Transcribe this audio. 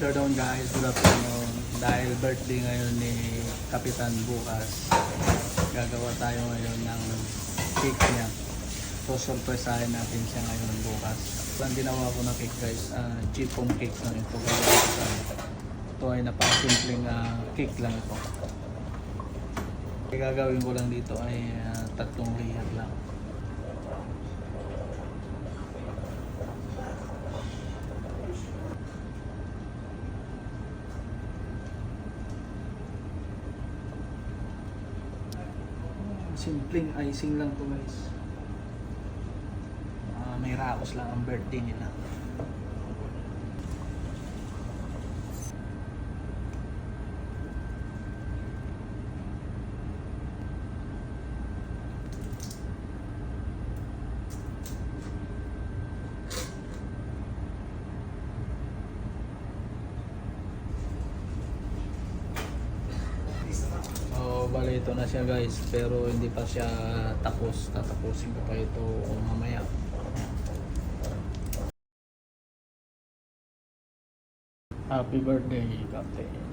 Afternoon guys, good afternoon. Dahil birthday ngayon ni Kapitan bukas, gagawa tayo ngayon ng cake niya. So surprisahin natin siya ngayon bukas. Ang ginawa ko na cake guys, chiffon cake lang ito. Ito ay napakasimpleng cake lang ito. Ang gagawin ko lang dito ay tatlong layer lang. Simpleng icing lang to guys. May raos lang ang birthday nila. Bali ito na siya guys, pero hindi pa siya tapos. Tatapusin ko pa ito mamaya. Happy birthday, Captain.